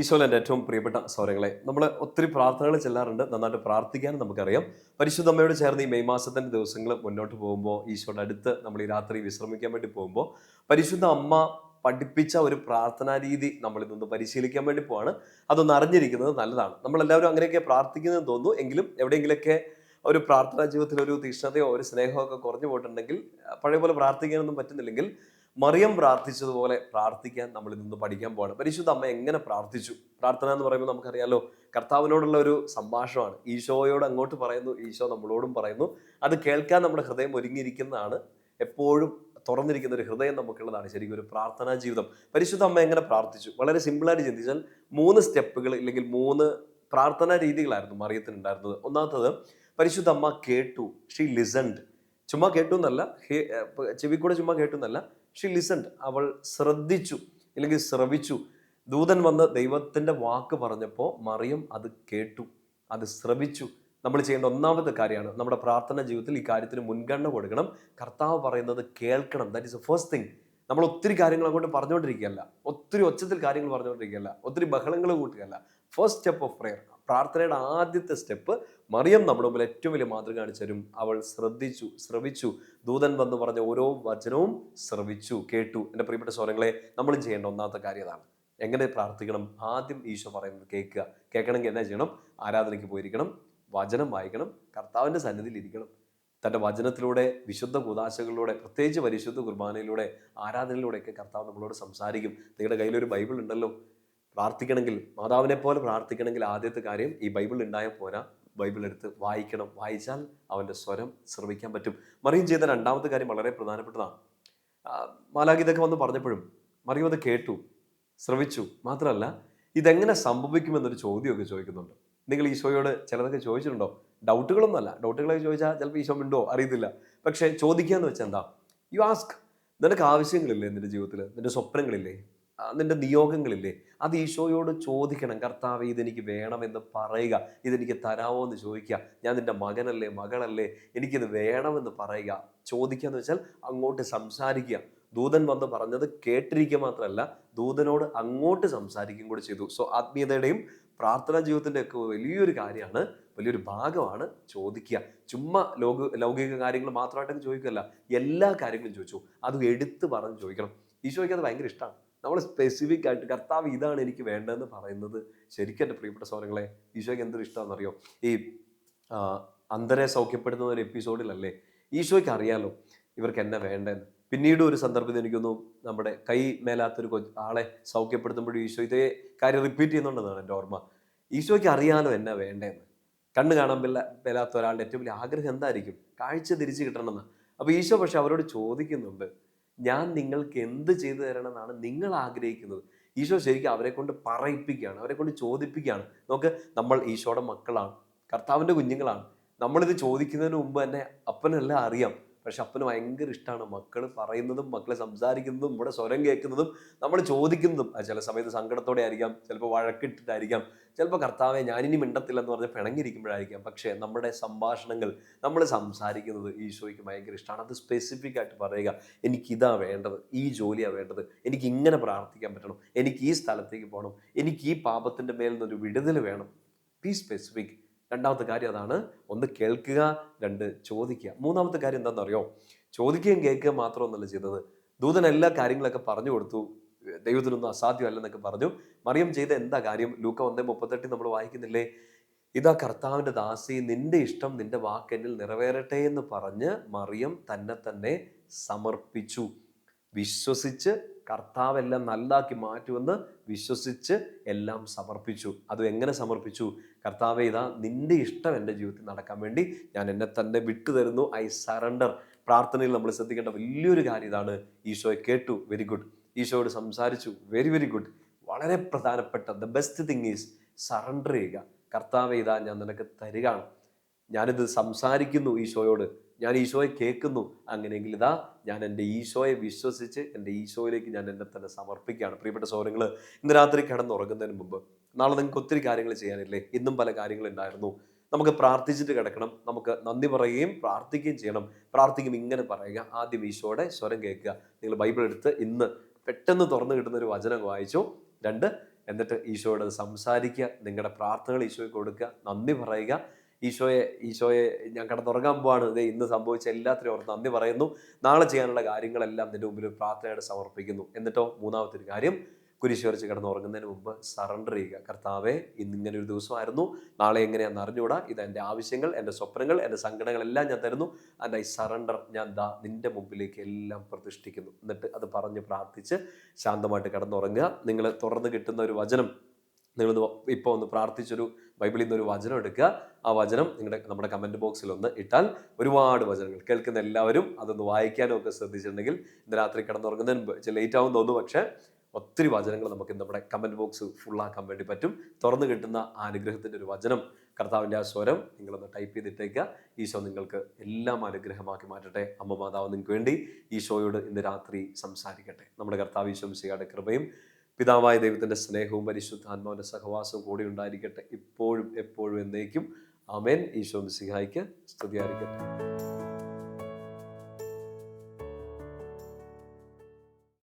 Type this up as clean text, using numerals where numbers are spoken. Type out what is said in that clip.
ഈശോയിൽ എൻ്റെ ഏറ്റവും പ്രിയപ്പെട്ട സൗരങ്ങളെ, നമ്മൾ ഒത്തിരി പ്രാർത്ഥനകൾ ചെല്ലാറുണ്ട്, നന്നായിട്ട് പ്രാർത്ഥിക്കാനും നമുക്കറിയാം. പരിശുദ്ധ അമ്മയോട് ചേർന്ന് ഈ മെയ് മാസത്തിൻ്റെ ദിവസങ്ങൾ മുന്നോട്ട് പോകുമ്പോൾ, ഈശോയുടെ അടുത്ത് നമ്മൾ ഈ രാത്രി വിശ്രമിക്കാൻ വേണ്ടി പോകുമ്പോൾ, പരിശുദ്ധ അമ്മ പഠിപ്പിച്ച ഒരു പ്രാർത്ഥനാ രീതി നമ്മളിൽ നിന്ന് പരിശീലിക്കാൻ വേണ്ടി പോവാണ്. അതൊന്ന് അറിഞ്ഞിരിക്കുന്നത് നല്ലതാണ്. നമ്മളെല്ലാവരും അങ്ങനെയൊക്കെ പ്രാർത്ഥിക്കുന്നതെന്ന് തോന്നുന്നു. എങ്കിലും എവിടെയെങ്കിലൊക്കെ ഒരു പ്രാർത്ഥനാ ജീവിതത്തിൽ ഒരു തീക്ഷ്ണതയോ ഒരു സ്നേഹമോ ഒക്കെ കുറഞ്ഞു പോയിട്ടുണ്ടെങ്കിൽ, പഴയ പോലെ പ്രാർത്ഥിക്കാനൊന്നും പറ്റുന്നില്ലെങ്കിൽ, മറിയം പ്രാർത്ഥിച്ചതുപോലെ പ്രാർത്ഥിക്കാൻ നമ്മളിൽ നിന്ന് പഠിക്കാൻ പോവാണ്. പരിശുദ്ധ അമ്മ എങ്ങനെ പ്രാർത്ഥിച്ചു? പ്രാർത്ഥന എന്ന് പറയുമ്പോൾ നമുക്കറിയാലോ, കർത്താവിനോടുള്ള ഒരു സംഭാഷണമാണ്. ഈശോയോട് അങ്ങോട്ട് പറയുന്നു, ഈശോ നമ്മളോടും പറയുന്നു. അത് കേൾക്കാൻ നമ്മുടെ ഹൃദയം ഒരുങ്ങിയിരിക്കുന്നതാണ്. എപ്പോഴും തുറന്നിരിക്കുന്ന ഒരു ഹൃദയം നമുക്കുള്ളതാണ് ശരിക്കും ഒരു പ്രാർത്ഥനാ ജീവിതം. പരിശുദ്ധ അമ്മ എങ്ങനെ പ്രാർത്ഥിച്ചു? വളരെ സിമ്പിളായിട്ട് ചിന്തിച്ചാൽ 3 സ്റ്റെപ്പുകൾ ഇല്ലെങ്കിൽ 3 പ്രാർത്ഥനാ രീതികളായിരുന്നു മറിയത്തിന് ഉണ്ടായിരുന്നത്. ഒന്നാമത്തത്, പരിശുദ്ധ അമ്മ കേട്ടു. She listened. ചുമ്മാ കേട്ടു എന്നല്ല, ചെവി കൂടെ ചുമ്മാ കേട്ടു എന്നല്ല, ഷീ ലിസൺഡ്. അവൾ ശ്രദ്ധിച്ചു അല്ലെങ്കിൽ ശ്രവിച്ചു. ദൂതൻ വന്ന് ദൈവത്തിന്റെ വാക്ക് പറഞ്ഞപ്പോൾ മറിയം അത് കേട്ടു, അത് ശ്രവിച്ചു. നമ്മൾ ചെയ്യേണ്ട ഒന്നാമത്തെ കാര്യമാണ്, നമ്മുടെ പ്രാർത്ഥന ജീവിതത്തിൽ ഈ കാര്യത്തിന് മുൻഗണന കൊടുക്കണം. കർത്താവ് പറയുന്നത് കേൾക്കണം. That is A first thing. നമ്മൾ ഒത്തിരി കാര്യങ്ങൾ അങ്ങോട്ട് പറഞ്ഞുകൊണ്ടിരിക്കുകയല്ല, ഒത്തിരി ഒച്ചത്തിൽ കാര്യങ്ങൾ പറഞ്ഞുകൊണ്ടിരിക്കുകയല്ല, ഒത്തിരി ബഹളങ്ങൾ കൂട്ടുകയല്ല. ഫസ്റ്റ് സ്റ്റെപ്പ് ഓഫ് പ്രെയർ, പ്രാർത്ഥനയുടെ ആദ്യത്തെ സ്റ്റെപ്പ്, മറിയം നമ്മുടെ മുമ്പിൽ ഏറ്റവും വലിയ മാതൃക കാണിച്ചു തരും. അവൾ ശ്രദ്ധിച്ചു, ശ്രവിച്ചു. ദൂതൻ വന്ന് പറഞ്ഞ ഓരോ വചനവും ശ്രവിച്ചു, കേട്ടു. എൻ്റെ പ്രിയപ്പെട്ട സ്വരങ്ങളെ, നമ്മളും ചെയ്യേണ്ട ഒന്നാമത്തെ കാര്യം അതാണ്. എങ്ങനെ പ്രാർത്ഥിക്കണം? ആദ്യം ഈശോ പറയുന്നത് കേൾക്കുക. കേൾക്കണമെങ്കിൽ എന്നാ ചെയ്യണം? ആരാധനയ്ക്ക് പോയിരിക്കണം, വചനം വായിക്കണം, കർത്താവിൻ്റെ സന്നിധിയിൽ ഇരിക്കണം. തൻ്റെ വചനത്തിലൂടെ, വിശുദ്ധ കൂദാശകളിലൂടെ, പ്രത്യേകിച്ച് പരിശുദ്ധ കുർബാനയിലൂടെ, ആരാധനയിലൂടെയൊക്കെ കർത്താവ് നമ്മളോട് സംസാരിക്കും. നിങ്ങളുടെ കയ്യിലൊരു ബൈബിൾ ഉണ്ടല്ലോ. പ്രാർത്ഥിക്കണമെങ്കിൽ, മാതാവിനെ പോലെ പ്രാർത്ഥിക്കണമെങ്കിൽ ആദ്യത്തെ കാര്യം ഈ ബൈബിൾ ഉണ്ടായാൽ പോരാ, ബൈബിൾ എടുത്ത് വായിക്കണം. വായിച്ചാൽ അവൻ്റെ സ്വരം ശ്രവിക്കാൻ പറ്റും. മറിയം ചെയ്ത രണ്ടാമത്തെ കാര്യം വളരെ പ്രധാനപ്പെട്ടതാണ്. മാലാഖ ഇതൊക്കെ വന്ന് പറഞ്ഞപ്പോഴും മറിയം അത് കേട്ടു, ശ്രവിച്ചു. മാത്രമല്ല, ഇതെങ്ങനെ സംഭവിക്കുമെന്നൊരു ചോദ്യമൊക്കെ ചോദിക്കുന്നുണ്ട്. നിങ്ങൾ ഈശോയോട് ചിലതൊക്കെ ചോദിച്ചിട്ടുണ്ടോ? ഡൗട്ടുകളൊന്നുമല്ല. ഡൗട്ടുകളൊക്കെ ചോദിച്ചാൽ ചിലപ്പോൾ ഈശോ മിണ്ടോ അറിയത്തില്ല. പക്ഷേ ചോദിക്കാന്ന് വെച്ചാൽ എന്താ? You ask. നിനക്ക് ആവശ്യങ്ങളില്ലേ നിന്റെ ജീവിതത്തിൽ? നിന്റെ സ്വപ്നങ്ങളില്ലേ? നിന്റെ നിയോഗങ്ങളില്ലേ? അത് ഈശോയോട് ചോദിക്കണം. കർത്താവേ, ഇതെനിക്ക് വേണമെന്ന് പറയുക. ഇതെനിക്ക് തരാമോ എന്ന് ചോദിക്കുക. ഞാൻ നിന്റെ മകനല്ലേ, മകളല്ലേ, എനിക്കിത് വേണമെന്ന് പറയുക. ചോദിക്കുക എന്ന് വെച്ചാൽ അങ്ങോട്ട് സംസാരിക്കുക. ദൂതൻ വന്ന് പറഞ്ഞത് കേട്ടിരിക്കുക മാത്രമല്ല, ദൂതനോട് അങ്ങോട്ട് സംസാരിക്കുകയും കൂടി ചെയ്തു. സോ ആത്മീയതയുടെയും പ്രാർത്ഥനാ ജീവിതത്തിൻ്റെ ഒക്കെ വലിയൊരു കാര്യമാണ്, വലിയൊരു ഭാഗമാണ് ചോദിക്കുക. ചുമ്മാ ലൗകിക കാര്യങ്ങൾ മാത്രമായിട്ടൊക്കെ ചോദിക്കുകയല്ല, എല്ലാ കാര്യങ്ങളും ചോദിച്ചു. അത് എടുത്ത് പറഞ്ഞ് ചോദിക്കണം. ഈശോയ്ക്ക് അത് ഭയങ്കര ഇഷ്ടമാണ്. നമ്മൾ സ്പെസിഫിക് ആയിട്ട് കർത്താവ് ഇതാണ് എനിക്ക് വേണ്ടതെന്ന് പറയുന്നത്. ശരിക്കും എൻ്റെ പ്രിയപ്പെട്ട സഹോദരങ്ങളെ, ഈശോയ്ക്ക് എന്തൊരു ഇഷ്ടമാണെന്നറിയോ? ഈ അന്ധരെ സൗഖ്യപ്പെടുത്തുന്ന ഒരു എപ്പിസോഡിലല്ലേ, ഈശോയ്ക്ക് അറിയാലോ ഇവർക്ക് എന്നെ വേണ്ടതെന്ന്. പിന്നീട് ഒരു സന്ദർഭത്തിൽ എനിക്കൊന്നു നമ്മുടെ കൈ മേലാത്തൊരു ആളെ സൗഖ്യപ്പെടുത്തുമ്പോഴും ഈശോ ഇതേ കാര്യം റിപ്പീറ്റ് ചെയ്യുന്നുണ്ടെന്നാണ് എൻ്റെ ഓർമ്മ. ഈശോയ്ക്ക് അറിയാലോ എന്നാ വേണ്ടതെന്ന്. കണ്ണ് കാണാൻ മേലാത്ത ഒരാളുടെ ഏറ്റവും വലിയ ആഗ്രഹം എന്തായിരിക്കും? കാഴ്ച തിരിച്ചു കിട്ടണമെന്ന്. അപ്പോൾ ഈശോ പക്ഷെ അവരോട് ചോദിക്കുന്നുണ്ട്, ഞാൻ നിങ്ങൾക്ക് എന്ത് ചെയ്തു തരണം എന്നാണ് നിങ്ങൾ ആഗ്രഹിക്കുന്നത്? ഈശോ ശരിക്കും അവരെ കൊണ്ട് പറയിപ്പിക്കുകയാണ്, അവരെ കൊണ്ട് ചോദിപ്പിക്കുകയാണ്. നമുക്ക്, നമ്മൾ ഈശോയുടെ മക്കളാണ്, കർത്താവിൻ്റെ കുഞ്ഞുങ്ങളാണ്. നമ്മളിത് ചോദിക്കുന്നതിന് മുമ്പ് തന്നെ അപ്പനെല്ലാം അറിയാം. പക്ഷെ അപ്പന് ഭയങ്കര ഇഷ്ടമാണ് മക്കൾ പറയുന്നതും, മക്കളെ സംസാരിക്കുന്നതും, നമ്മുടെ സ്വരം കേൾക്കുന്നതും, നമ്മൾ ചോദിക്കുന്നതും. അത് ചില സമയത്ത് സങ്കടത്തോടെ ആയിരിക്കാം, ചിലപ്പോൾ വഴക്കിട്ടിട്ടായിരിക്കാം, ചിലപ്പോൾ കർത്താവെ ഞാനിനി മിണ്ടത്തില്ലെന്ന് പറഞ്ഞ് പിണങ്ങിയിരിക്കുമ്പോഴായിരിക്കാം. പക്ഷേ നമ്മുടെ സംഭാഷണങ്ങൾ, നമ്മൾ സംസാരിക്കുന്നത് ഈശോയ്ക്ക് ഭയങ്കര ഇഷ്ടമാണ്. അത് സ്പെസിഫിക് ആയിട്ട് പറയുക, എനിക്കിതാ വേണ്ടത്, ഈ ജോലിയാണ് വേണ്ടത്, എനിക്ക് ഇങ്ങനെ പ്രാർത്ഥിക്കാൻ പറ്റണം, എനിക്ക് ഈ സ്ഥലത്തേക്ക് പോകണം, എനിക്ക് ഈ പാപത്തിൻ്റെ മേൽ നിന്നൊരു വിടുതൽ വേണം. B specific. രണ്ടാമത്തെ കാര്യം അതാണ്. ഒന്ന് കേൾക്കുക, 2 ചോദിക്കുക. മൂന്നാമത്തെ കാര്യം എന്താണെന്ന് അറിയോ? ചോദിക്കുകയും കേൾക്കുക മാത്രമൊന്നുമല്ല ചെയ്തത്. ദൂതൻ എല്ലാ കാര്യങ്ങളൊക്കെ പറഞ്ഞു കൊടുത്തു. ദൈവത്തിനൊന്നും അസാധ്യമല്ലെന്നൊക്കെ പറഞ്ഞു. മറിയം ചെയ്ത എന്താ കാര്യം? ലൂക്ക 1:38 നമ്മൾ വായിക്കുന്നില്ലേ? ഇതാ കർത്താവിൻ്റെ ദാസി, നിന്റെ ഇഷ്ടം, നിന്റെ വാക്ക് എന്നിൽ നിറവേറട്ടെ എന്ന് പറഞ്ഞ് മറിയം തന്നെ സമർപ്പിച്ചു. വിശ്വസിച്ച് കർത്താവെല്ലാം നല്ലതാക്കി മാറ്റുമെന്ന് വിശ്വസിച്ച് എല്ലാം സമർപ്പിച്ചു. അത് എങ്ങനെ സമർപ്പിച്ചു? കർത്താവേ, ഇതാ നിന്റെ ഇഷ്ടം എൻ്റെ ജീവിതത്തിൽ നടക്കാൻ വേണ്ടി ഞാൻ എന്നെ തന്നെ വിട്ടു തരുന്നു. I surrender. പ്രാർത്ഥനയിൽ നമ്മൾ ശ്രദ്ധിക്കേണ്ട വലിയൊരു കാര്യം ഇതാണ്. ഈശോയെ കേട്ടു, വെരി ഗുഡ്. ഈശോയോട് സംസാരിച്ചു, വെരി വെരി ഗുഡ്. വളരെ പ്രധാനപ്പെട്ട the best thing is surrender ചെയ്യുക. കർത്താവേ, ഇതാ ഞാൻ നിനക്ക് തരികയാണ്. ഞാനിത് സംസാരിക്കുന്നു ഈശോയോട്, ഞാൻ ഈശോയെ കേൾക്കുന്നു. അങ്ങനെയെങ്കിൽ ഇതാ ഞാൻ എൻ്റെ ഈശോയെ വിശ്വസിച്ച് എൻ്റെ ഈശോയിലേക്ക് ഞാൻ എന്നെ തന്നെ സമർപ്പിക്കുകയാണ്. പ്രിയപ്പെട്ട സഹോദരങ്ങൾ, ഇന്ന് രാത്രി കിടന്നുറങ്ങുന്നതിന് മുമ്പ്, നാളെ നിങ്ങൾക്ക് ഒത്തിരി കാര്യങ്ങൾ ചെയ്യാനില്ലേ? ഇന്നും പല കാര്യങ്ങളുണ്ടായിരുന്നു. നമുക്ക് പ്രാർത്ഥിച്ചിട്ട് കിടക്കണം. നമുക്ക് നന്ദി പറയുകയും പ്രാർത്ഥിക്കുകയും ചെയ്യണം. പ്രാർത്ഥിക്കുമ്പോൾ ഇങ്ങനെ പറയുക, ആദ്യം ഈശോയുടെ സ്വരം കേൾക്കുക. നിങ്ങൾ ബൈബിൾ എടുത്ത് ഇന്ന് പെട്ടെന്ന് തുറന്നു കിട്ടുന്ന ഒരു വചനം വായിച്ചോ. 2, എന്നിട്ട് ഈശോയോട് സംസാരിക്കുക, നിങ്ങളുടെ പ്രാർത്ഥനകൾ ഈശോയ്ക്ക് കൊടുക്കുക, നന്ദി പറയുക. ഈശോയെ ഞാൻ കിടന്നുറങ്ങാൻ പോവാണ്, ഇത് ഇന്ന് സംഭവിച്ച എല്ലാത്തിനും ഓർത്ത് നന്ദി പറയുന്നു, നാളെ ചെയ്യാനുള്ള കാര്യങ്ങളെല്ലാം നിന്റെ മുമ്പിൽ ഒരു പ്രാർത്ഥനയായിട്ട് സമർപ്പിക്കുന്നു. എന്നിട്ടോ മൂന്നാമത്തെ ഒരു കാര്യം, കുരിശ് വരച്ച് കിടന്നുറങ്ങുന്നതിന് മുമ്പ് സറണ്ടർ ചെയ്യുക. കർത്താവെ, ഇന്നിങ്ങനെ ഒരു ദിവസമായിരുന്നു, നാളെ എങ്ങനെയാണെന്ന് അറിഞ്ഞുകൂടാ, ഇത് എൻ്റെ ആവശ്യങ്ങൾ, എൻ്റെ സ്വപ്നങ്ങൾ, എൻ്റെ സങ്കടങ്ങളെല്ലാം ഞാൻ തരുന്നു, ആൻഡ് ഐ സറണ്ടർ, ഞാൻ നിൻ്റെ മുമ്പിലേക്ക് എല്ലാം പ്രതിഷ്ഠിക്കുന്നു. എന്നിട്ട് അത് പറഞ്ഞ് പ്രാർത്ഥിച്ച് ശാന്തമായിട്ട് കിടന്നുറങ്ങുക. നിങ്ങൾ തുടർന്ന് കിട്ടുന്ന ഒരു വചനം, നിങ്ങളൊന്ന് ഇപ്പോൾ ഒന്ന് പ്രാർത്ഥിച്ചൊരു ബൈബിളിൽ നിന്ന് ഒരു വചനം എടുക്കുക. ആ വചനം നമ്മുടെ കമൻറ്റ് ബോക്സിൽ ഒന്ന് ഇട്ടാൽ ഒരുപാട് വചനങ്ങൾ കേൾക്കുന്ന എല്ലാവരും അതൊന്ന് വായിക്കാനും ഒക്കെ ശ്രദ്ധിച്ചിട്ടുണ്ടെങ്കിൽ ഇന്ന് രാത്രി കിടന്നുറങ്ങുന്നതിന് മുമ്പ് ലേറ്റ് ആവും തോന്നുന്നു, പക്ഷേ ഒത്തിരി വചനങ്ങൾ നമുക്ക് നമ്മുടെ കമൻറ്റ് ബോക്സ് ഫുള്ളാക്കാൻ വേണ്ടി പറ്റും. തുറന്നു കിട്ടുന്ന ആ അനുഗ്രഹത്തിൻ്റെ ഒരു വചനം, കർത്താവിൻ്റെ ആ സ്വരം നിങ്ങളൊന്ന് ടൈപ്പ് ചെയ്തിട്ടേക്കുക. ഈശോ നിങ്ങൾക്ക് എല്ലാം അനുഗ്രഹമാക്കി മാറ്റട്ടെ. അമ്മ മാതാവ് നിങ്ങൾക്ക് വേണ്ടി ഈശോയോട് ഇന്ന് രാത്രി സംസാരിക്കട്ടെ. നമ്മുടെ കർത്താവ് ഈശോ മിശിഹായുടെ കൃപയും പിതാവായ ദൈവത്തിൻ്റെ സ്നേഹവും പരിശുദ്ധാത്മാവിൻ്റെ സഹവാസവും കൂടി ഉണ്ടായിരിക്കട്ടെ, ഇപ്പോഴും എപ്പോഴും എന്നേക്കും. ആമേൻ. ഈശോ മിശിഹായ്ക്ക് സ്തുതിയായിരിക്കട്ടെ.